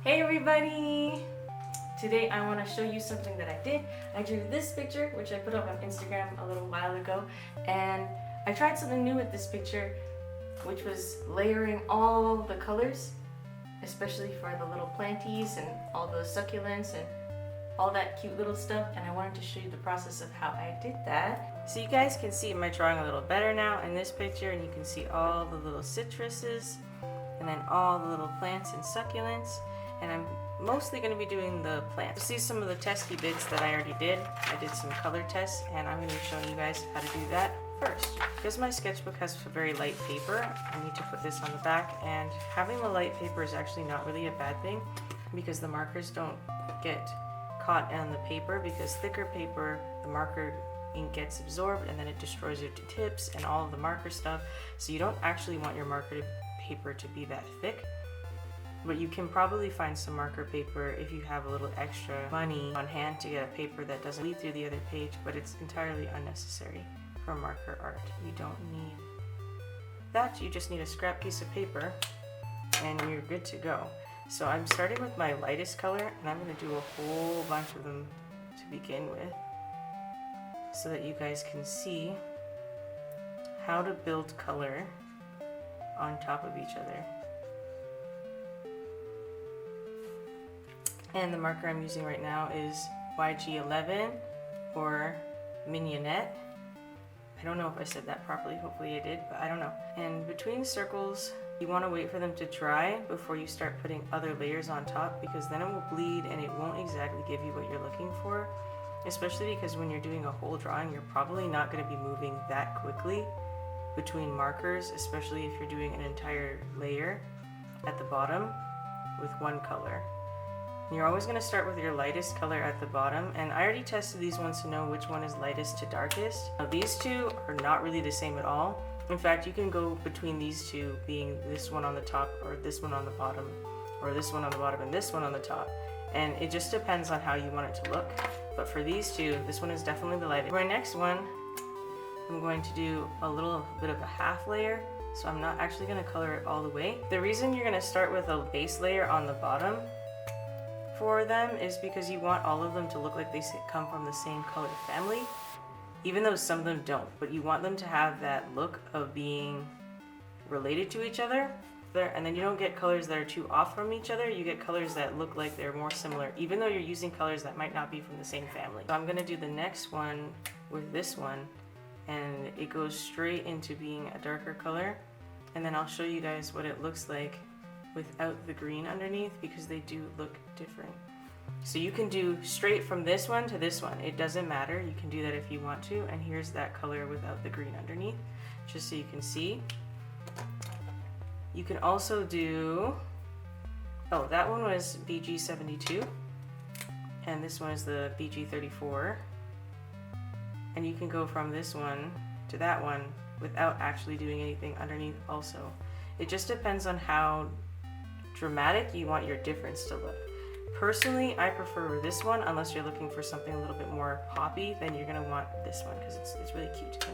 Hey everybody! Today I want to show you something that I did. I drew this picture, which I put up on Instagram a little while ago, and I tried something new with this picture, which was layering all the colors, especially for the little planties and all the succulents and all that cute little stuff, and I wanted to show you the process of how I did that. So you guys can see my drawing a little better now in this picture, and you can see all the little citruses and then all the little plants and succulents. And I'm mostly going to be doing the plants. See some of the testy bits that I already did. I did some color tests, and I'm going to be showing you guys how to do that first. Because my sketchbook has a very light paper, I need to put this on the back, and having the light paper is actually not really a bad thing because the markers don't get caught on the paper, because thicker paper, the marker ink gets absorbed and then it destroys your tips and all of the marker stuff. So you don't actually want your marker paper to be that thick. But you can probably find some marker paper if you have a little extra money on hand to get a paper that doesn't bleed through the other page, but it's entirely unnecessary for marker art. You don't need that, you just need a scrap piece of paper and you're good to go. So I'm starting with my lightest color, and I'm going to do a whole bunch of them to begin with so that you guys can see how to build color on top of each other. And the marker I'm using right now is YG11 or Mignonette. I don't know if I said that properly, hopefully I did, but I don't know. And between circles, you want to wait for them to dry before you start putting other layers on top, because then it will bleed and it won't exactly give you what you're looking for. Especially because when you're doing a whole drawing, you're probably not going to be moving that quickly between markers, especially if you're doing an entire layer at the bottom with one color. You're always going to start with your lightest color at the bottom, and I already tested these ones to know which one is lightest to darkest. Now these two are not really the same at all. In fact, you can go between these two, being this one on the top or this one on the bottom, or this one on the bottom and this one on the top, and it just depends on how you want it to look. But for these two, this one is definitely the lightest. For my next one, I'm going to do a little bit of a half layer, so I'm not actually going to color it all the way. The reason you're going to start with a base layer on the bottom for them is because you want all of them to look like they come from the same color family, even though some of them don't, but you want them to have that look of being related to each other. And then you don't get colors that are too off from each other, you get colors that look like they're more similar, even though you're using colors that might not be from the same family. So I'm going to do the next one with this one, and it goes straight into being a darker color, and then I'll show you guys what it looks like without the green underneath, because they do look different. So you can do straight from this one to this one, it doesn't matter, you can do that if you want to. And here's that color without the green underneath, just so you can see. You can also do, oh, that one was BG72 and this one is the BG34, and you can go from this one to that one without actually doing anything underneath also. It just depends on how dramatic you want your difference to look. Personally, I prefer this one, unless you're looking for something a little bit more poppy, then you're going to want this one because it's really cute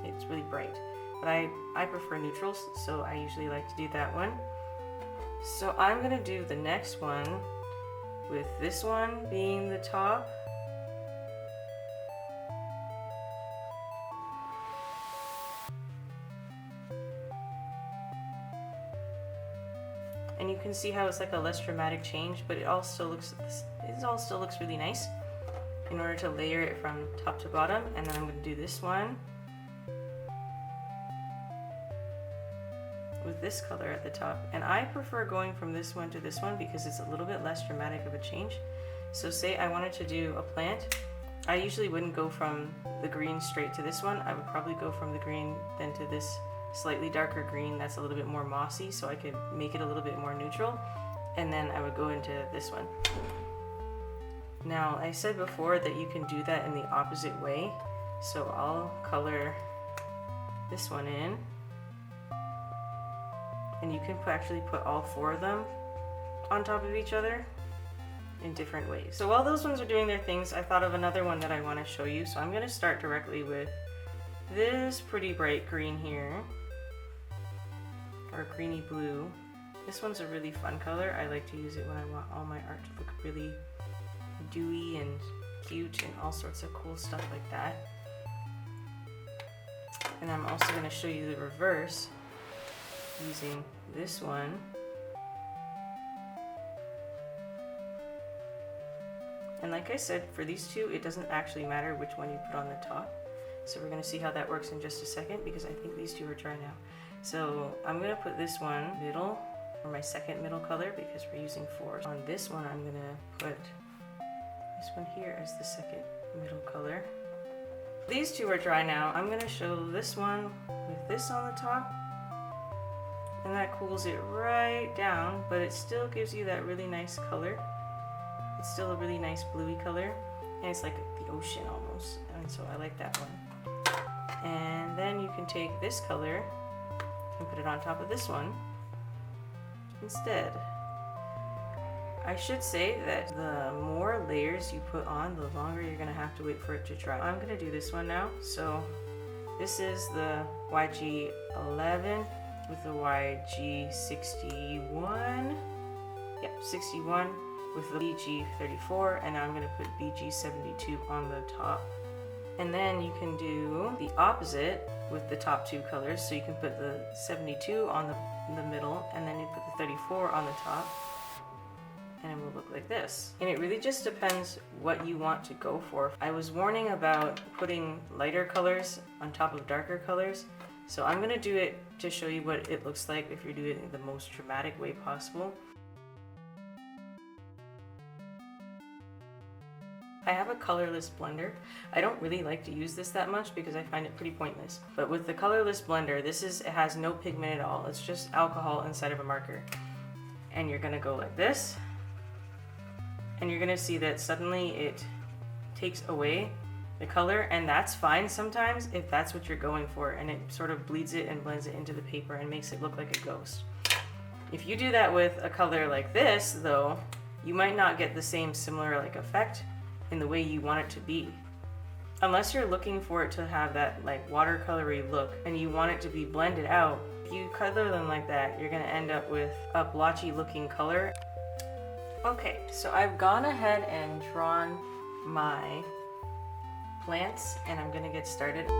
and it's really bright. But I prefer neutrals, so I usually like to do that one. So I'm going to do the next one with this one being the top. And you can see how it's like a less dramatic change, but it all still looks really nice in order to layer it from top to bottom. And then I'm going to do this one with this color at the top, and I prefer going from this one to this one because it's a little bit less dramatic of a change. So say I wanted to do a plant, I usually wouldn't go from the green straight to this one. I would probably go from the green then to this slightly darker green that's a little bit more mossy, so I could make it a little bit more neutral, and then I would go into this one. Now I said before that you can do that in the opposite way, so I'll color this one in, and you can actually put all four of them on top of each other in different ways. So while those ones are doing their things, I thought of another one that I want to show you. So I'm going to start directly with this pretty bright green here, or greeny blue, This one's a really fun color. I like to use it when I want all my art to look really dewy and cute and all sorts of cool stuff like that. And I'm also going to show you the reverse using this one. And like I said, for these two, it doesn't actually matter which one you put on the top. So we're going to see how that works in just a second, because I think these two are dry now. So I'm going to put this one middle, or my second middle color, because we're using 4. On this one, I'm going to put this one here as the second middle color. These two are dry now. I'm going to show this one with this on the top. And that cools it right down, but it still gives you that really nice color. It's still a really nice bluey color, and it's like the ocean almost, and so I like that one. And then you can take this color and put it on top of this one instead. I should say that the more layers you put on, the longer you're going to have to wait for it to dry. I'm going to do this one now. So this is the YG11 with the YG61. Yep, 61. With the BG34, and now I'm going to put BG72 on the top. And then you can do the opposite with the top two colors. So you can put the 72 on the middle, and then you put the 34 on the top, and it will look like this. And it really just depends what you want to go for. I was warning about putting lighter colors on top of darker colors, so I'm going to do it to show you what it looks like if you're doing it in the most dramatic way possible. I have a colorless blender. I don't really like to use this that much because I find it pretty pointless. But with the colorless blender, it has no pigment at all. It's just alcohol inside of a marker. And you're gonna go like this. And you're gonna see that suddenly it takes away the color, and that's fine sometimes if that's what you're going for, and it sort of bleeds it and blends it into the paper and makes it look like a ghost. If you do that with a color like this, though, you might not get the same similar like effect in the way you want it to be. Unless you're looking for it to have that like watercolory look and you want it to be blended out, if you color them like that, you're gonna end up with a blotchy looking color. Okay, so I've gone ahead and drawn my plants, and I'm gonna get started.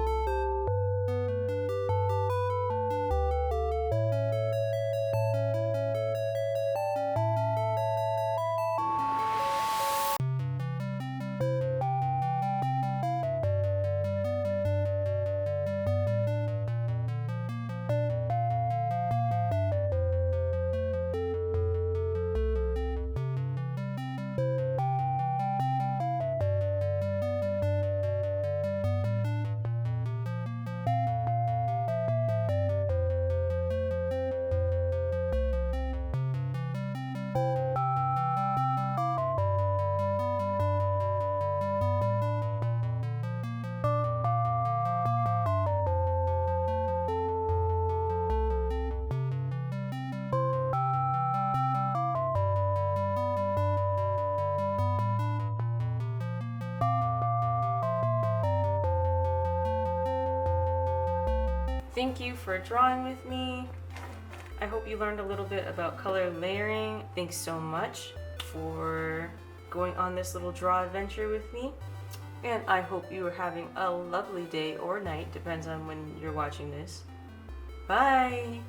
Thank you for drawing with me. I hope you learned a little bit about color layering. Thanks so much for going on this little draw adventure with me. And I hope you are having a lovely day or night, depends on when you're watching this. Bye!